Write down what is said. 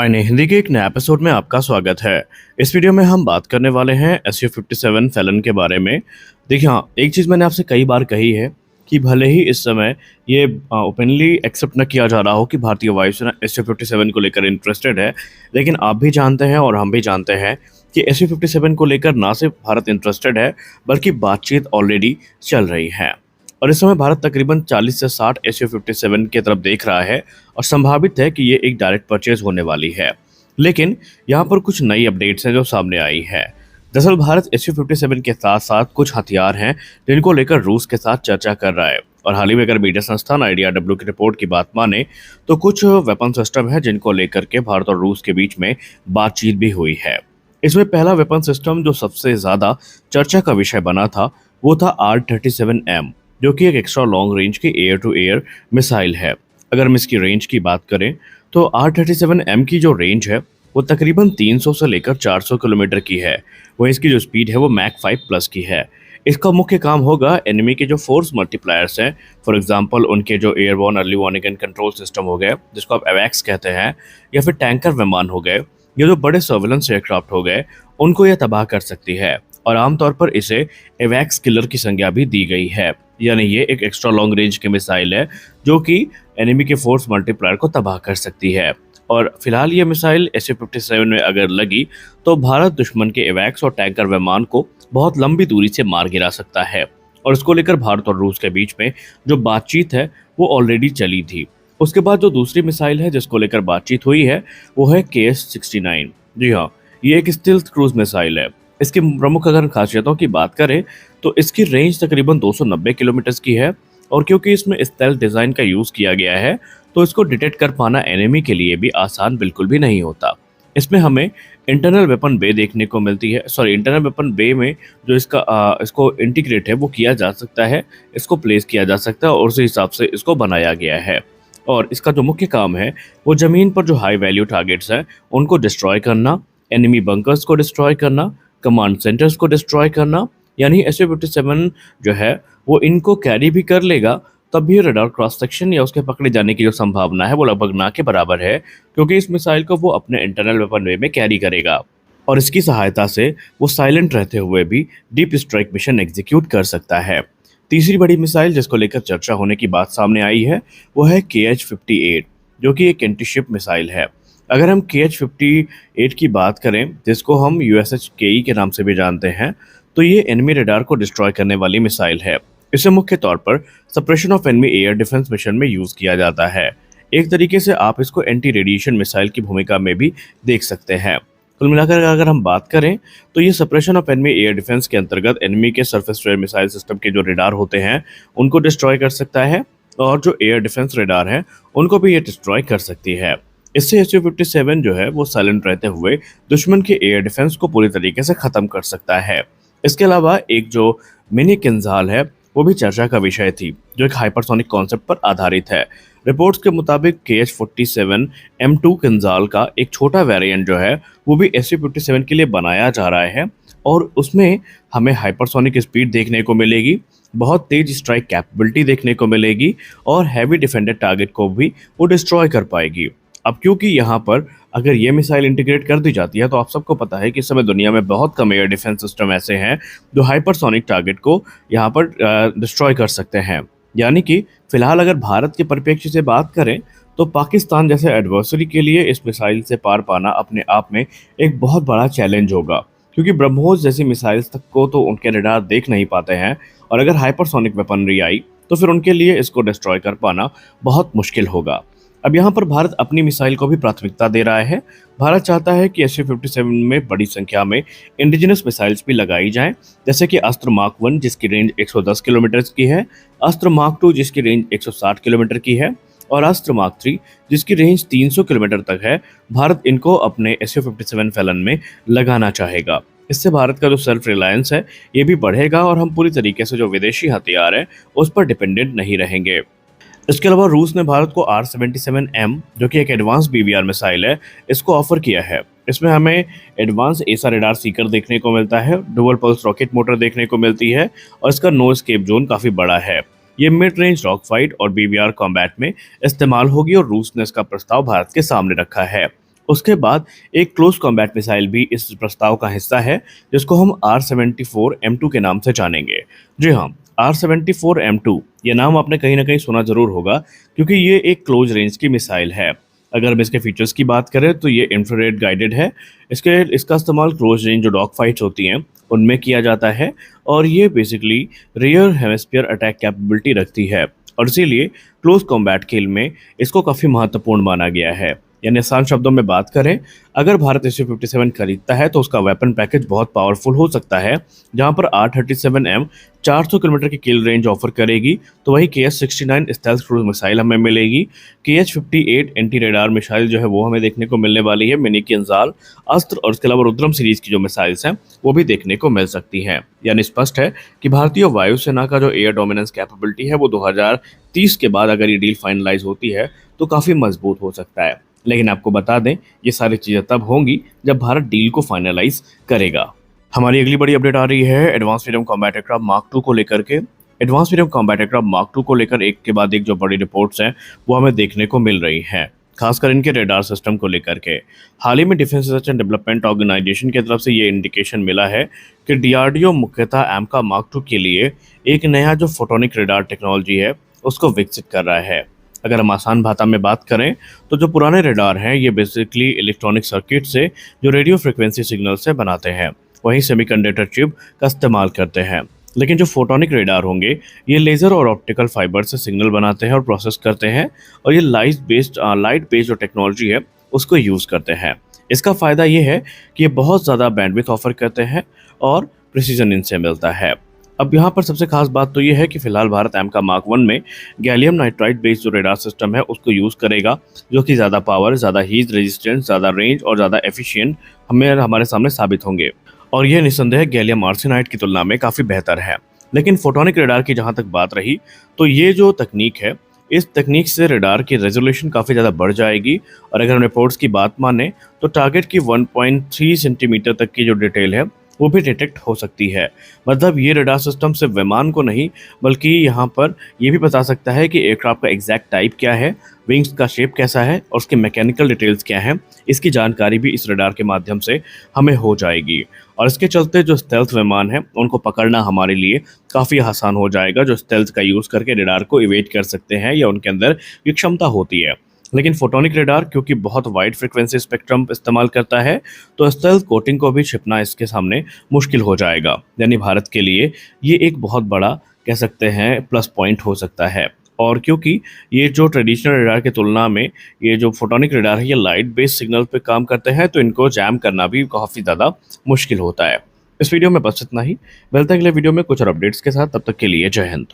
आईने हिंदी के एक नए एपिसोड में आपका स्वागत है। इस वीडियो में हम बात करने वाले हैं SU-57 फैलन के बारे में। देखिए हाँ, एक चीज़ मैंने आपसे कई बार कही है कि भले ही इस समय ये ओपनली एक्सेप्ट न किया जा रहा हो कि भारतीय वायुसेना SU-57 को लेकर इंटरेस्टेड है, लेकिन आप भी जानते हैं और हम भी जानते हैं कि SU-57 को लेकर ना सिर्फ भारत इंटरेस्टेड है, बल्कि बातचीत ऑलरेडी चल रही है। और इस समय भारत तकरीबन 40 से 60 SU-57 की तरफ देख रहा है और संभावित है कि ये एक डायरेक्ट परचेज होने वाली है। लेकिन यहाँ पर कुछ नई अपडेट्स हैं जो सामने आई है। दरअसल भारत SU-57 के साथ साथ कुछ हथियार हैं जिनको लेकर रूस के साथ चर्चा कर रहा है। और हाल ही में अगर मीडिया संस्थान IDRW की रिपोर्ट की बात माने तो कुछ वेपन सिस्टम है जिनको लेकर के भारत और रूस के बीच में बातचीत भी हुई है। इसमें पहला वेपन सिस्टम जो सबसे ज्यादा चर्चा का विषय बना था वो था R-37M, जो कि एक एक्स्ट्रा लॉन्ग रेंज की एयर टू एयर मिसाइल है। अगर हम इसकी रेंज की बात करें तो R-37M की जो रेंज है वो तकरीबन 300 से लेकर 400 किलोमीटर की है। वहीं इसकी जो स्पीड है वो मैक 5 प्लस की है। इसका मुख्य काम होगा एनिमी के जो फोर्स मल्टीप्लायर्स हैं, फॉर एग्जांपल उनके जो airborne early warning and control system हो गए जिसको आप एवैक्स कहते हैं, या फिर टैंकर विमान हो गए, ये जो बड़े सर्विलेंस एयरक्राफ्ट हो गए, उनको यह तबाह कर सकती है। और आमतौर पर इसे एवैक्स किलर की संज्ञा भी दी गई है, यानी ये एक एक्स्ट्रा लॉन्ग रेंज की मिसाइल है जो कि एनिमी के फोर्स मल्टीप्लायर को तबाह कर सकती है। और फिलहाल ये मिसाइल SU-57 में अगर लगी तो भारत दुश्मन के एवैक्स और टैंकर विमान को बहुत लंबी दूरी से मार गिरा सकता है। और इसको लेकर भारत और रूस के बीच में जो बातचीत है वो ऑलरेडी चली थी। उसके बाद जो दूसरी मिसाइल है जिसको लेकर बातचीत हुई है वो है KS-69। जी हाँ, ये एक स्टील्थ क्रूज मिसाइल है। इसकी प्रमुख अगर खासियतों की बात करें तो इसकी रेंज तकरीबन 290 किलोमीटर की है। और क्योंकि इसमें स्टेल्थ डिज़ाइन का यूज़ किया गया है तो इसको डिटेक्ट कर पाना एनिमी के लिए भी आसान बिल्कुल भी नहीं होता। इसमें हमें इंटरनल वेपन बे देखने को मिलती है। इंटरनल वेपन बे में जो इसको इंटीग्रेट है वो किया जा सकता है, इसको प्लेस किया जा सकता है और उसी हिसाब से इसको बनाया गया है। और इसका जो मुख्य काम है वो ज़मीन पर जो हाई वैल्यू टारगेट्स हैं उनको डिस्ट्रॉय करना, एनिमी बंकर्स को डिस्ट्रॉय करना, कमांड सेंटर्स को डिस्ट्रॉय करना। यानी SU-57 जो है वो इनको कैरी भी कर लेगा, तब भी रडार क्रॉस सेक्शन या उसके पकड़े जाने की जो संभावना है वो लगभग ना के बराबर है, क्योंकि इस मिसाइल को वो अपने इंटरनल वेपन वे में कैरी करेगा। और इसकी सहायता से वो साइलेंट रहते हुए भी डीप स्ट्राइक मिशन एग्जीक्यूट कर सकता है। तीसरी बड़ी मिसाइल जिसको लेकर चर्चा होने की बात सामने आई है वो है KH-58, जो कि एक एंटी शिप मिसाइल है। अगर हम KH-58 की बात करें जिसको हम USHKE के नाम से भी जानते हैं, तो ये एनिमी रडार को डिस्ट्रॉय करने वाली मिसाइल है। इसे मुख्य तौर पर suppression of enemy air defence mission में यूज किया जाता है। एक तरीके से आप इसको एंटी रेडिएशन मिसाइल की भूमिका में भी देख सकते हैं। कुल मिलाकर अगर हम बात करें तो ये suppression of enemy air defence के अंतर्गत एनिमी के surface to air missile system के जो रडार होते हैं उनको डिस्ट्रॉय कर सकता है, और जो एयर डिफेंस रडार है उनको भी ये डिस्ट्रॉय कर सकती है। इससे SU-57 जो है वो साइलेंट रहते हुए दुश्मन के एयर डिफेंस को पूरी तरीके से खत्म कर सकता है। इसके अलावा एक जो मिनी किंजाल है वो भी चर्चा का विषय थी, जो एक हाइपरसोनिक कॉन्सेप्ट पर आधारित है। रिपोर्ट्स के मुताबिक KH-47M2 किंजाल का एक छोटा वेरिएंट जो है वो भी SU-57 के लिए बनाया जा रहा है, और उसमें हमें हाइपरसोनिक स्पीड देखने को मिलेगी, बहुत तेज स्ट्राइक कैपेबिलिटी देखने को मिलेगी, और हैवी डिफेंडेड टारगेट को भी वो डिस्ट्रॉय कर पाएगी। अब क्योंकि यहाँ पर अगर ये मिसाइल इंटीग्रेट कर दी जाती है तो आप सबको पता है कि इस समय दुनिया में बहुत कम एयर डिफेंस सिस्टम ऐसे हैं जो हाइपरसोनिक टारगेट को यहाँ पर डिस्ट्रॉय कर सकते हैं। यानी कि फिलहाल अगर भारत के परिप्रेक्ष्य से बात करें तो पाकिस्तान जैसे एडवर्सरी के लिए इस मिसाइल से पार पाना अपने आप में एक बहुत बड़ा चैलेंज होगा, क्योंकि ब्रह्मोस जैसी मिसाइल्स तक को तो उनके रडार देख नहीं पाते हैं, और अगर हाइपरसोनिक वेपनरी आई तो फिर उनके लिए इसको डिस्ट्रॉय कर पाना बहुत मुश्किल होगा। अब यहाँ पर भारत अपनी मिसाइल को भी प्राथमिकता दे रहा है। भारत चाहता है कि SU-57 में बड़ी संख्या में इंडिजिनस मिसाइल्स भी लगाई जाएं, जैसे कि अस्त्र मार्क 1 जिसकी रेंज 110 किलोमीटर की है, अस्त्र मार्क 2 जिसकी रेंज 160 किलोमीटर की है, और अस्त्र मार्क 3 जिसकी रेंज 300 किलोमीटर तक है। भारत इनको अपने SU-57 फैलन में लगाना चाहेगा। इससे भारत का जो सेल्फ रिलायंस है ये भी बढ़ेगा, और हम पूरी तरीके से जो विदेशी हथियार है उस पर डिपेंडेंट नहीं रहेंगे। इसके अलावा रूस ने भारत को R-77M, जो कि एक एडवांस BVR मिसाइल है, इसको ऑफर किया है। इसमें हमें एडवांस एसा रडार सीकर देखने को मिलता है, डुअल पल्स रॉकेट मोटर देखने को मिलती है, और इसका नो एस्केप जोन काफ़ी बड़ा है। ये मिड रेंज रॉक फाइट और BVR कॉम्बैट में इस्तेमाल होगी, और रूस ने इसका प्रस्ताव भारत के सामने रखा है। उसके बाद एक क्लोज कॉम्बैट मिसाइल भी इस प्रस्ताव का हिस्सा है, जिसको हम R-74M2 के नाम से जानेंगे। जी हाँ, R-74M2 ये नाम आपने कहीं ना कहीं सुना जरूर होगा, क्योंकि ये एक क्लोज रेंज की मिसाइल है। अगर हम इसके फीचर्स की बात करें तो ये इंफ्रारेड गाइडेड है। इसका इस्तेमाल क्लोज रेंज जो डॉग फाइट्स होती हैं उनमें किया जाता है, और ये basically rear hemisphere attack capability रखती है, और इसीलिए क्लोज कॉम्बैट खेल में इसको काफ़ी महत्वपूर्ण माना गया है। यानी आसान शब्दों में बात करें, अगर भारत SU-57 खरीदता है तो उसका वेपन पैकेज बहुत पावरफुल हो सकता है। जहां पर R-37M 400 किलोमीटर की किल रेंज ऑफर करेगी, तो वही KH-69 स्टेल्थ क्रूज मिसाइल हमें मिलेगी। KH-58 एंटी रेडार मिसाइल जो है वो हमें देखने को मिलने वाली है। मिनी किंजाल अस्त्र और इसके अलावा रुद्रम सीरीज की जो मिसाइल्स हैं वो भी देखने को मिल सकती हैं। यानी स्पष्ट है कि भारतीय वायुसेना का जो एयर डोमिनेंस कैपेबिलिटी है वो 2030 के बाद अगर ये डील फाइनलाइज होती है तो काफ़ी मजबूत हो सकता है। लेकिन आपको बता दें, ये सारी चीज़ें तब होंगी जब भारत डील को फाइनलाइज करेगा। हमारी अगली बड़ी अपडेट आ रही है advance medium combat aircraft mark 2 को लेकर के। Advance medium combat aircraft mark 2 को लेकर एक के बाद एक जो बड़ी रिपोर्ट्स हैं वो हमें देखने को मिल रही हैं, खासकर इनके रेडार सिस्टम को लेकर के। हाल ही में defence research and development organisation की तरफ से ये इंडिकेशन मिला है कि DRDO मुख्यतः एमका मार्क 2 के लिए एक नया जो फोटोनिक रेडार टेक्नोलॉजी है उसको विकसित कर रहा है। अगर हम आसान भाषा में बात करें तो जो पुराने रेडार हैं ये बेसिकली इलेक्ट्रॉनिक सर्किट से जो रेडियो फ्रिक्वेंसी सिग्नल से बनाते हैं, वहीं सेमीकंडक्टर चिप का इस्तेमाल करते हैं। लेकिन जो फोटोनिक रेडार होंगे ये लेज़र और ऑप्टिकल फाइबर से सिग्नल बनाते हैं और प्रोसेस करते हैं, और ये लाइट बेस्ड जो टेक्नोलॉजी है उसको यूज़ करते हैं। इसका फ़ायदा ये है कि ये बहुत ज़्यादा बैंडविड्थ ऑफर करते हैं और प्रिसीजन इनसे मिलता है। अब यहाँ पर सबसे खास बात तो ये है कि फिलहाल भारत एमका मार्क 1 में गैलियम नाइट्राइड बेस्ड जो रेडार सिस्टम है उसको यूज़ करेगा, जो कि ज़्यादा पावर, ज़्यादा हीट रेजिस्टेंस, ज़्यादा रेंज और ज़्यादा एफिशिएंट हमारे सामने साबित होंगे। और ये निस्संदेह गैलियम आर्सेनाइड की तुलना में काफ़ी बेहतर है। लेकिन फोटोनिक रेडार की जहाँ तक बात रही, तो ये जो तकनीक है, इस तकनीक से रेडार की रेजोल्यूशन काफ़ी ज़्यादा बढ़ जाएगी, और अगर हम रिपोर्ट्स की बात माने तो टारगेट की 1.3 सेंटीमीटर तक की जो डिटेल है वो भी डिटेक्ट हो सकती है। मतलब ये रडार सिस्टम सिर्फ विमान को नहीं, बल्कि यहाँ पर ये भी बता सकता है कि एयरक्राफ्ट का एग्जैक्ट टाइप क्या है, विंग्स का शेप कैसा है और उसके मैकेनिकल डिटेल्स क्या हैं, इसकी जानकारी भी इस रडार के माध्यम से हमें हो जाएगी। और इसके चलते जो स्टेल्थ विमान है उनको पकड़ना हमारे लिए काफ़ी आसान हो जाएगा, जो स्टेल्थ का यूज़ करके रडार को इवेट कर सकते हैं या उनके अंदर ये क्षमता होती है। लेकिन फोटोनिक रेडार क्योंकि बहुत वाइड फ्रिक्वेंसी स्पेक्ट्रम इस्तेमाल करता है, तो स्टेल्थ कोटिंग को भी छिपना इसके सामने मुश्किल हो जाएगा। यानी भारत के लिए ये एक बहुत बड़ा कह सकते हैं प्लस पॉइंट हो सकता है। और क्योंकि ये जो ट्रेडिशनल रेडार की तुलना में ये जो फोटोनिक रेडार है ये लाइट बेस्ड सिग्नल पे काम करते हैं, तो इनको जैम करना भी काफ़ी ज़्यादा मुश्किल होता है। इस वीडियो में बस इतना ही। मिलते हैं अगले वीडियो में कुछ और अपडेट्स के साथ, तब तक के लिए जय हिंद।